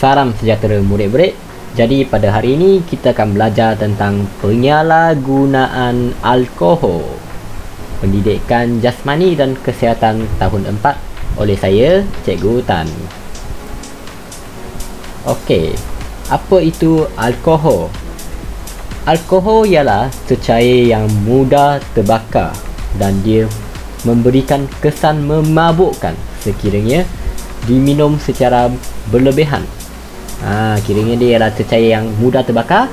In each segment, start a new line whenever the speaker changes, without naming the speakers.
Salam sejahtera murid-murid. Jadi pada hari ini kita akan belajar tentang penyalahgunaan alkohol, pendidikan jasmani dan kesihatan tahun 4 oleh saya, Cikgu Tan. Okey, apa itu alkohol? Alkohol ialah cecair yang mudah terbakar dan dia memberikan kesan memabukkan sekiranya diminum secara berlebihan. Kiranya dia adalah cecair yang mudah terbakar,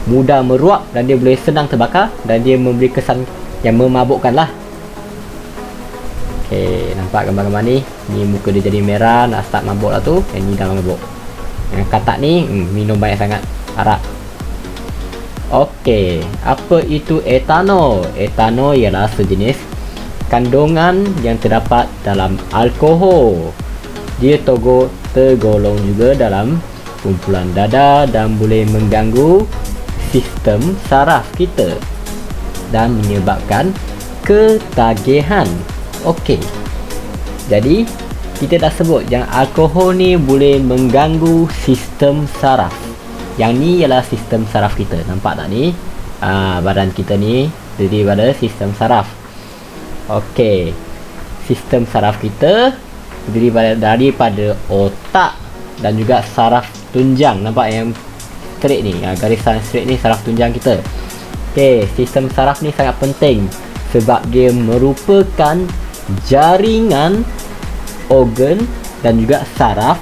mudah meruap dan dia boleh senang terbakar dan dia memberi kesan yang memabukkan lah. Okey, nampak gambar-gambar ni. Ni muka dia jadi merah, nak start mabuk lah tu. Yang ni dah mabuk. Yang katak ni minum banyak sangat, arak. Okey, apa itu etanol? Etanol ialah sejenis kandungan yang terdapat dalam alkohol. Dia tergolong juga dalam kumpulan darah dan boleh mengganggu sistem saraf kita dan menyebabkan ketagihan. Okey, jadi kita dah sebut yang alkohol ni boleh mengganggu sistem saraf. Yang ni ialah sistem saraf kita. Nampak tak ni? Badan kita ni terdiri pada sistem saraf. Okey, sistem saraf kita terdiri daripada otak dan juga saraf tunjang. Nampak yang straight ni, garisan straight ni saraf tunjang kita. Okey, sistem saraf ni sangat penting sebab dia merupakan jaringan organ dan juga saraf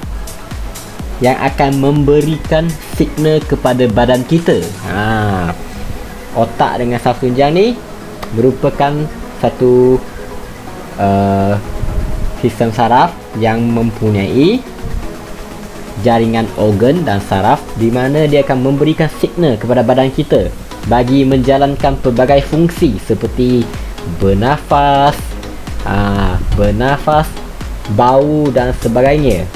yang akan memberikan signal kepada badan kita. Otak dengan saraf tunjang ni merupakan satu sistem saraf yang mempunyai jaringan organ dan saraf di mana dia akan memberikan signal kepada badan kita bagi menjalankan pelbagai fungsi seperti bernafas, bau dan sebagainya.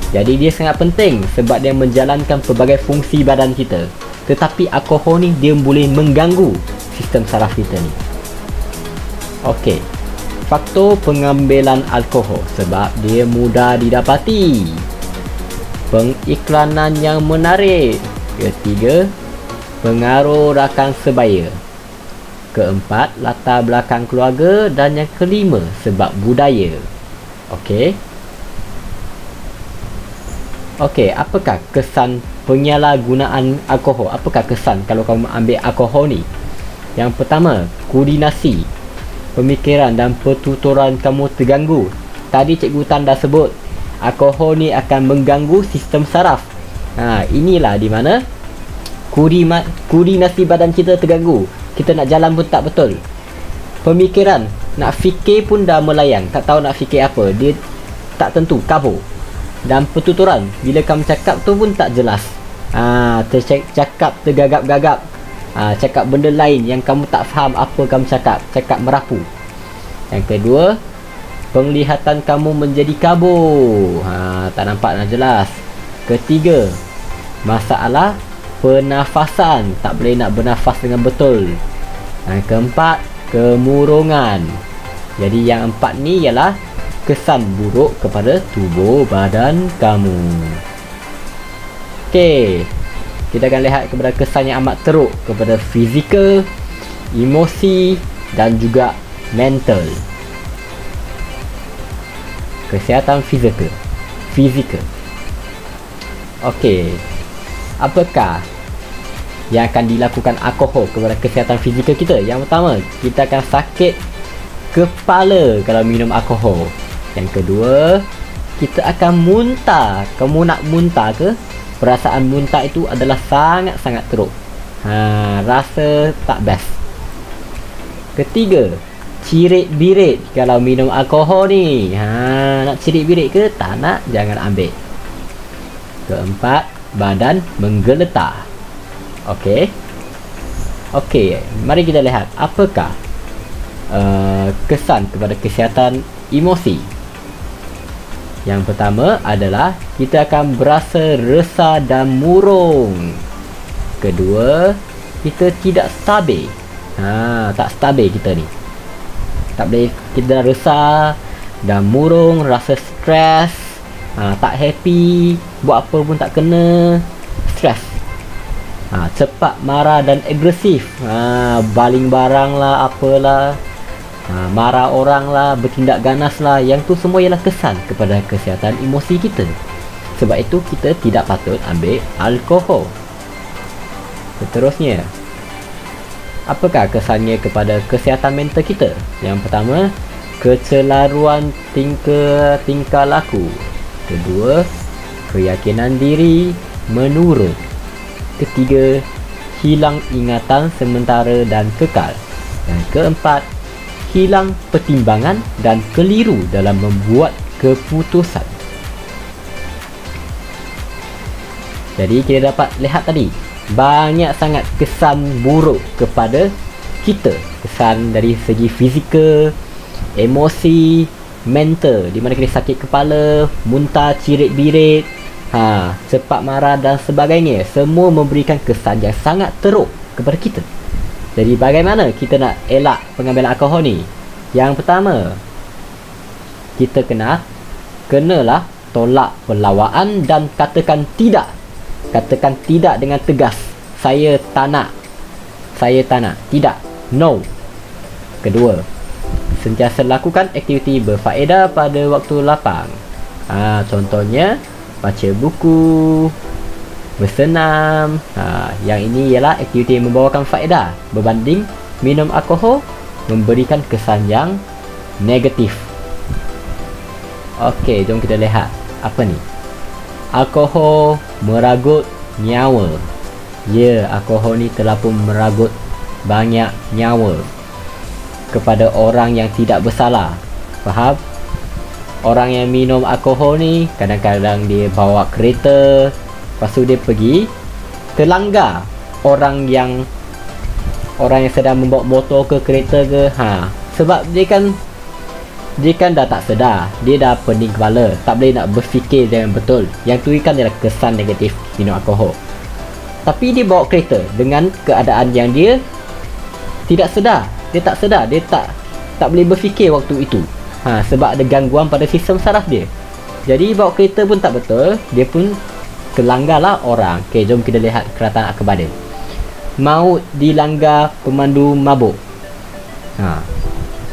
Jadi dia sangat penting sebab dia menjalankan pelbagai fungsi badan kita. Tetapi alkohol ni dia boleh mengganggu sistem saraf kita ni. Okey, faktor pengambilan alkohol sebab dia mudah didapati. Pengiklanan yang menarik. Ketiga, pengaruh rakan sebaya. Keempat, latar belakang keluarga. Dan yang kelima, sebab budaya. Okey. Okey, apakah kesan penyalahgunaan alkohol? Apakah kesan kalau kamu ambil alkohol ni? Yang pertama, koordinasi, pemikiran dan pertuturan kamu terganggu. Tadi Cikgu Tan dah sebut alkohol ni akan mengganggu sistem saraf. Inilah di mana koordinasi badan kita terganggu. Kita nak jalan pun tak betul. Pemikiran, nak fikir pun dah melayang, tak tahu nak fikir apa. Dia tak tentu, kabur. Dan pertuturan, bila kamu cakap tu pun tak jelas. Cakap tergagap-gagap. Cakap benda lain yang kamu tak faham apa kamu cakap. Cakap merapu. Yang kedua, penglihatan kamu menjadi kabur. Tak nampak nak jelas. Ketiga, masalah pernafasan. Tak boleh nak bernafas dengan betul. Yang keempat, kemurungan. Jadi yang empat ni ialah kesan buruk kepada tubuh badan kamu. Okey, kita akan lihat kepada kesan yang amat teruk kepada fizikal, emosi dan juga mental. Kesihatan fizikal. Okey, apakah yang akan dilakukan alkohol kepada kesihatan fizikal kita? Yang pertama, kita akan sakit kepala kalau minum alkohol. Yang kedua, kita akan muntah. Kamu nak muntah ke? Perasaan muntah itu adalah sangat-sangat teruk. Rasa tak best. Ketiga, cirit-birit kalau minum alkohol ni. Nak cirit-birit ke? Tak nak, jangan ambil. Keempat, badan menggeletar. Okey, mari kita lihat apakah kesan kepada kesihatan emosi. Yang pertama adalah kita akan berasa resah dan murung. Kedua, kita tidak stabil. Tak stabil kita ni. Tak boleh, kita dah resah, dah murung, rasa stres, Tak happy, buat apa pun tak kena, stres. Cepat marah dan agresif, baling barang lah, apalah, marah orang lah, bertindak ganas lah. Yang tu semua ialah kesan kepada kesihatan emosi kita. Sebab itu kita tidak patut ambil alkohol. Seterusnya, apakah kesannya kepada kesihatan mental kita? Yang pertama, kecelaruan tingkah laku. Kedua, keyakinan diri menurun. Ketiga, hilang ingatan sementara dan kekal. Dan keempat, hilang pertimbangan dan keliru dalam membuat keputusan. Jadi kita dapat lihat tadi, banyak sangat kesan buruk kepada kita. Kesan dari segi fizikal, emosi, mental, di mana kita sakit kepala, muntah, cirit-birit, cepat marah dan sebagainya. Semua memberikan kesan yang sangat teruk kepada kita. Jadi bagaimana kita nak elak pengambilan alkohol ni? Yang pertama, kita kenalah tolak perlawaan dan katakan tidak. Katakan tidak dengan tegas. Saya tak nak. Tidak. No. Kedua, sentiasa lakukan aktiviti berfaedah pada waktu lapang. Contohnya, baca buku, bersenam. Yang ini ialah aktiviti yang membawakan faedah, berbanding minum alkohol memberikan kesan yang negatif. Okey, jom kita lihat apa ni. Alkohol meragut nyawa. Ya, alkohol ni telah pun meragut banyak nyawa kepada orang yang tidak bersalah. Faham? Orang yang minum alkohol ni kadang-kadang dia bawa kereta, lepas tu dia pergi terlanggar orang yang sedang membawa motor ke kereta ke. Sebab dia kan dah tak sedar, dia dah pening kepala, tak boleh nak berfikir dengan betul. Yang tu kan adalah kesan negatif minum alkohol. Tapi dia bawa kereta dengan keadaan yang dia tidak sedar. Dia tak sedar, dia tak boleh berfikir waktu itu. Sebab ada gangguan pada sistem saraf dia. Jadi bawa kereta pun tak betul, dia pun terlanggarlah orang. Okey, jom kita lihat keratan akibat dia. Maut dilanggar pemandu mabuk.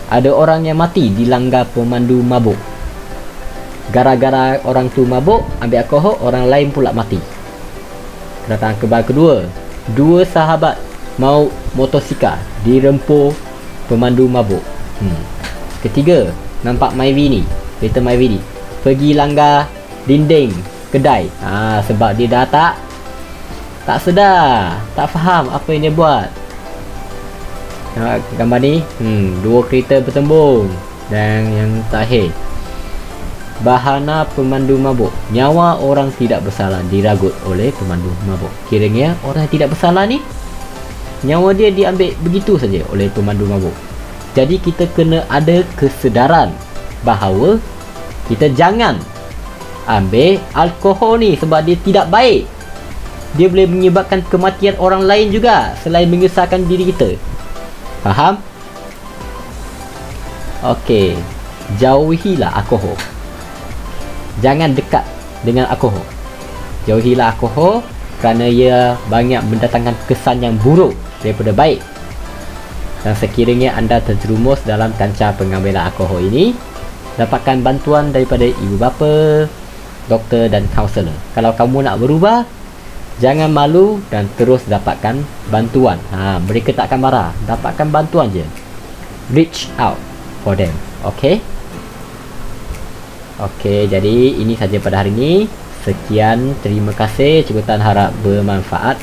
Ada orang yang mati dilanggar pemandu mabuk. Gara-gara orang tu mabuk, ambil alkohol, orang lain pula mati. Keratan akibat kedua, 2 sahabat maut motosikal dirempur pemandu mabuk. Ketiga, nampak Myvi ni, kereta Myvi ni pergi langgar dinding kedai. Sebab dia dah tak sedar, tak faham apa yang dia buat. Gambar ni, 2 kereta bertembung. Dan yang terakhir, bahana pemandu mabuk. Nyawa orang tidak bersalah diragut oleh pemandu mabuk. Kiranya orang yang tidak bersalah ni, nyawa dia diambil begitu saja oleh pemandu mabuk. Jadi kita kena ada kesedaran bahawa kita jangan ambil alkohol ni, sebab dia tidak baik. Dia boleh menyebabkan kematian orang lain juga selain menyusahkan diri kita. Faham? Okey, jauhilah alkohol. Jangan dekat dengan alkohol. Jauhilah alkohol kerana ia banyak mendatangkan kesan yang buruk daripada baik. Dan sekiranya anda terjerumus dalam kancah pengambilan alkohol ini, dapatkan bantuan daripada ibu bapa, doktor dan kaunselor. Kalau kamu nak berubah, jangan malu dan terus dapatkan bantuan. Mereka tak akan marah. Dapatkan bantuan je. Reach out for them. Okay? Okay, jadi ini saja pada hari ini. Sekian, terima kasih. Cikgu Tan harap bermanfaat.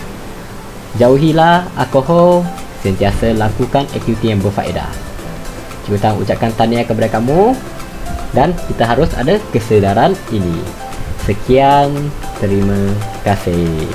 Jauhilah alkohol. Sentiasa lakukan aktiviti yang berfaedah. Cikgu Tan ucapkan tahniah kepada kamu. Dan kita harus ada kesedaran ini. Sekian, terima kasih.